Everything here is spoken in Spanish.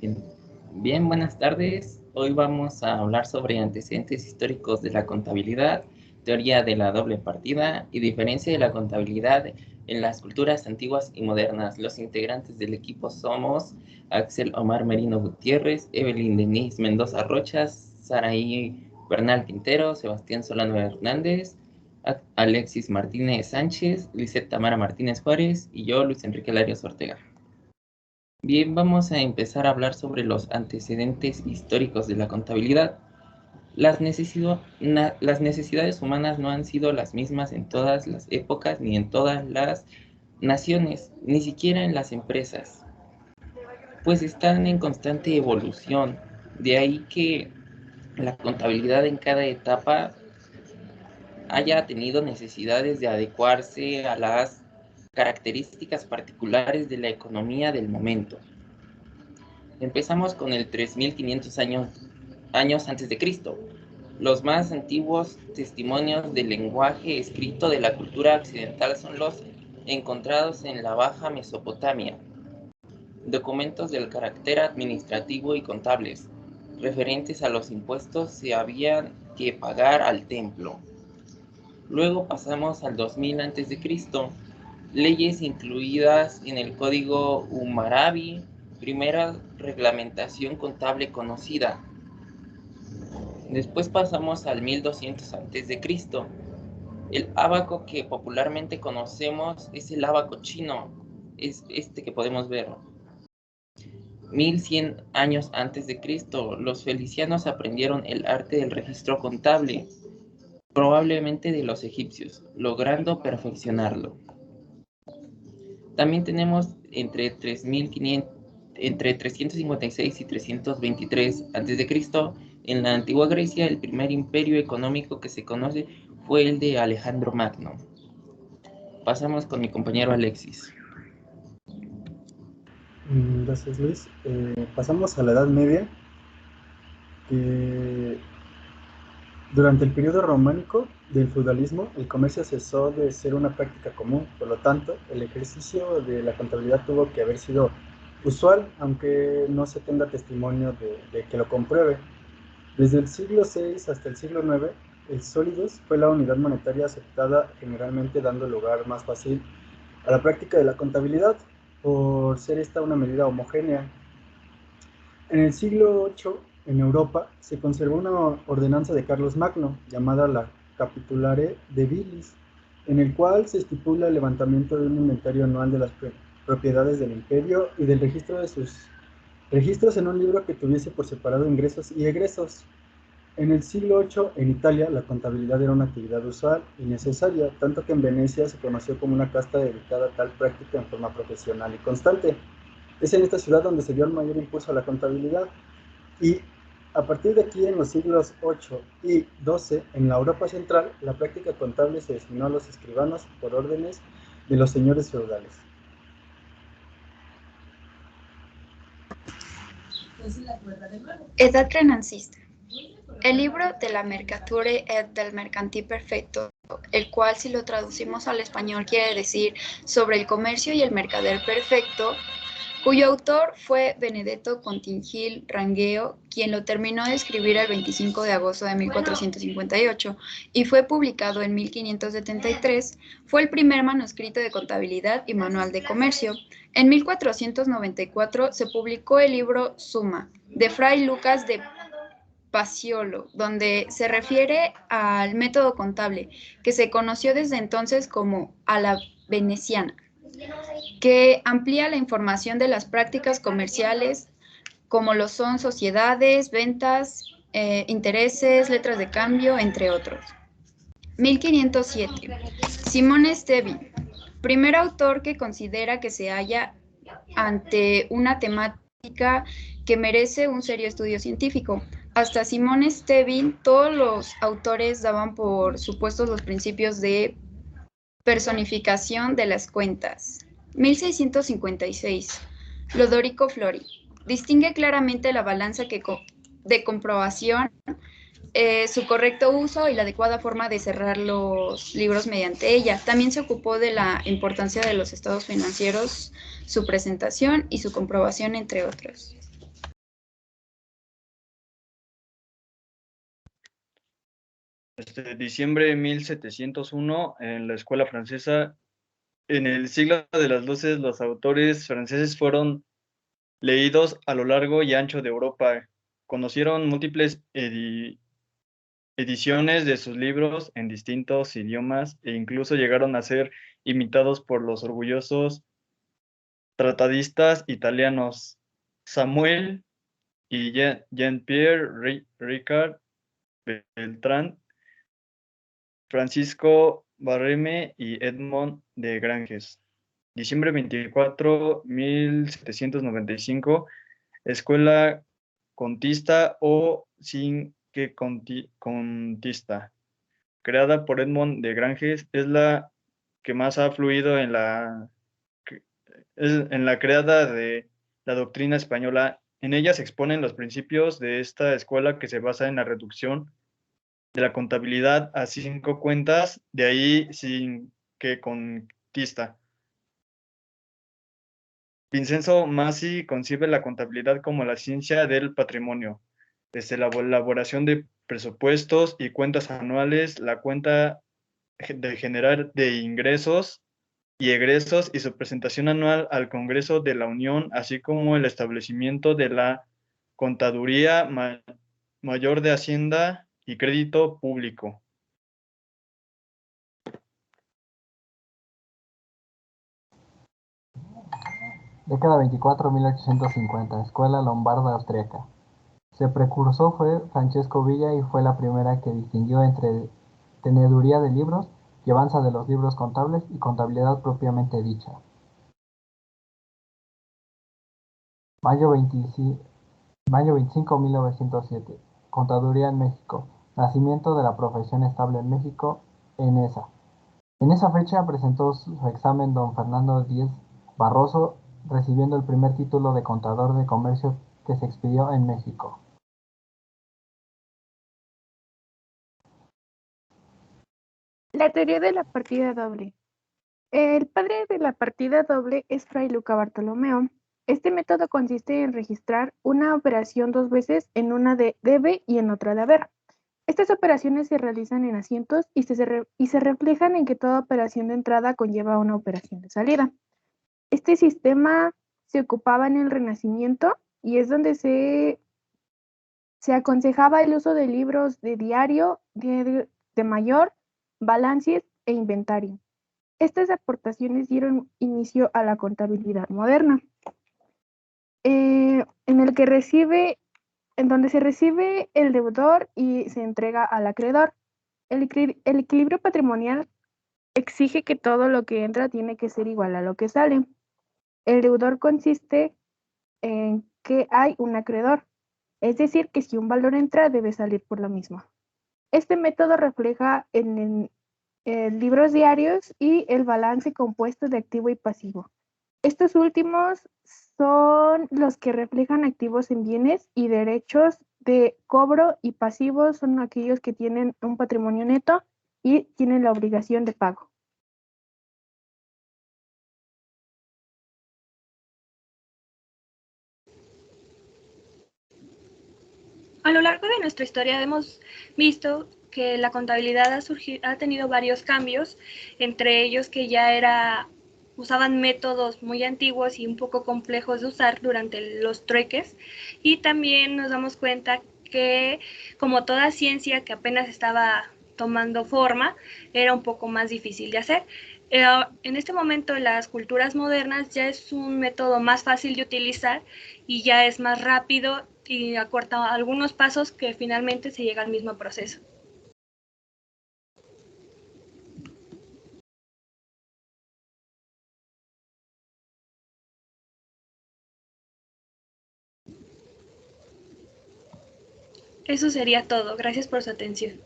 Bien, Bien, buenas tardes. Hoy vamos a hablar sobre antecedentes históricos de la contabilidad, teoría de la doble partida y diferencia de la contabilidad en las culturas antiguas y modernas. Los integrantes del equipo somos Axel Omar Merino Gutiérrez, Evelyn Denise Mendoza Rochas, Saraí Bernal Quintero, Sebastián Solano Hernández, Alexis Martínez Sánchez, Lisette Tamara Martínez Juárez y yo, Luis Enrique Larios Ortega. Bien, vamos a empezar a hablar sobre los antecedentes históricos de la contabilidad. Las necesidades humanas no han sido las mismas en todas las épocas ni en todas las naciones, ni siquiera en las empresas, pues están en constante evolución. De ahí que la contabilidad en cada etapa haya tenido necesidades de adecuarse a las características particulares de la economía del momento. Empezamos con el 3500 años antes de Cristo. Los más antiguos testimonios del lenguaje escrito de la cultura occidental son los encontrados en la Baja Mesopotamia. Documentos del carácter administrativo y contables, referentes a los impuestos se habían que pagar al templo. Luego pasamos al 2000 a.C., leyes incluidas en el Código Hammurabi, primera reglamentación contable conocida. Después pasamos al 1200 a.C. El ábaco que popularmente conocemos es el ábaco chino, es este que podemos ver. 1100 años antes de Cristo, los felicianos aprendieron el arte del registro contable, probablemente de los egipcios, logrando perfeccionarlo. También tenemos entre 356 y 323 a.C. en la antigua Grecia, el primer imperio económico que se conoce fue el de Alejandro Magno. Pasamos con mi compañero Alexis. Gracias, Luis. Pasamos a la Edad Media, que durante el periodo románico del feudalismo, el comercio cesó de ser una práctica común. Por lo tanto, el ejercicio de la contabilidad tuvo que haber sido usual, aunque no se tenga testimonio de que lo compruebe. Desde el siglo VI hasta el siglo IX, el solidus fue la unidad monetaria aceptada, generalmente dando lugar más fácil a la práctica de la contabilidad, por ser esta una medida homogénea. En el siglo VIII, en Europa, se conservó una ordenanza de Carlos Magno, llamada la Capitulare de Bilis, en el cual se estipula el levantamiento de un inventario anual de las propiedades del imperio y del registro de sus registros en un libro que tuviese por separado ingresos y egresos. En el siglo VIII, en Italia, la contabilidad era una actividad usual y necesaria, tanto que en Venecia se conoció como una casta dedicada a tal práctica en forma profesional y constante. Es en esta ciudad donde se dio el mayor impulso a la contabilidad, y a partir de aquí, en los siglos VIII y XII, en la Europa central, la práctica contable se designó a los escribanos por órdenes de los señores feudales. Edad renancista. El libro de la Mercature et del Mercanti Perfecto, el cual, si lo traducimos al español, quiere decir sobre el comercio y el mercader perfecto, cuyo autor fue Benedetto Contingil Rangeo, quien lo terminó de escribir el 25 de agosto de 1458 y fue publicado en 1573, fue el primer manuscrito de contabilidad y manual de comercio. En 1494 se publicó el libro Summa, de Fray Lucas de Paciolo, donde se refiere al método contable, que se conoció desde entonces como a la veneciana, que amplía la información de las prácticas comerciales, como lo son sociedades, ventas, intereses, letras de cambio, entre otros. 1507. Simone Stevin, primer autor que considera que se halla ante una temática que merece un serio estudio científico. Hasta Simone Stevin, todos los autores daban por supuestos los principios de personificación de las cuentas. 1656. Lodorico Flori. Distingue claramente la balanza de comprobación, su correcto uso y la adecuada forma de cerrar los libros mediante ella. También se ocupó de la importancia de los estados financieros, su presentación y su comprobación, entre otros. Diciembre de 1701, en la escuela francesa. En el siglo de las luces, los autores franceses fueron leídos a lo largo y ancho de Europa. Conocieron múltiples ediciones de sus libros en distintos idiomas e incluso llegaron a ser imitados por los orgullosos tratadistas italianos Samuel y Jean-Pierre Ricard Beltrán, Francisco Barreme y Edmond de Granges. Diciembre 24, 1795, Escuela Contista o Cinque Contista, creada por Edmond de Granges, es la que más ha fluido en la creada de la doctrina española. En ella se exponen los principios de esta escuela que se basa en la reducción de la contabilidad a 5 cuentas, de ahí Cinque Contista. Vincenzo Masi concibe la contabilidad como la ciencia del patrimonio, desde la elaboración de presupuestos y cuentas anuales, la cuenta de general de ingresos y egresos y su presentación anual al Congreso de la Unión, así como el establecimiento de la Contaduría Mayor de Hacienda y Crédito Público. Década 24, 1850, Escuela Lombarda Austriaca. Su precursor fue Francesco Villa y fue la primera que distinguió entre teneduría de libros, llevanza de los libros contables y contabilidad propiamente dicha. Mayo 25, 1907, Contaduría en México. Nacimiento de la profesión estable en México, ENESA. En esa fecha presentó su examen don Fernando Díez Barroso, recibiendo el primer título de contador de comercio que se expidió en México. La teoría de la partida doble. El padre de la partida doble es Fray Luca Bartolomeo. Este método consiste en registrar una operación 2 veces, en una de debe y en otra de haber. Estas operaciones se realizan en asientos y se reflejan en que toda operación de entrada conlleva una operación de salida. Este sistema se ocupaba en el Renacimiento y es donde se aconsejaba el uso de libros de diario, de mayor, balances e inventario. Estas aportaciones dieron inicio a la contabilidad moderna, en donde se recibe el deudor y se entrega al acreedor. El equilibrio patrimonial exige que todo lo que entra tiene que ser igual a lo que sale. El deudor consiste en que hay un acreedor, es decir, que si un valor entra, debe salir por lo mismo. Este método refleja en libros diarios y el balance compuesto de activo y pasivo. Estos últimos son los que reflejan activos en bienes y derechos de cobro, y pasivos son aquellos que tienen un patrimonio neto y tienen la obligación de pago. A lo largo de nuestra historia hemos visto que la contabilidad ha tenido varios cambios, entre ellos que ya usaban métodos muy antiguos y un poco complejos de usar durante los trueques, y también nos damos cuenta que, como toda ciencia que apenas estaba tomando forma, era un poco más difícil de hacer. En este momento, en las culturas modernas ya es un método más fácil de utilizar y ya es más rápido y acorta algunos pasos que finalmente se llega al mismo proceso. Eso sería todo. Gracias por su atención.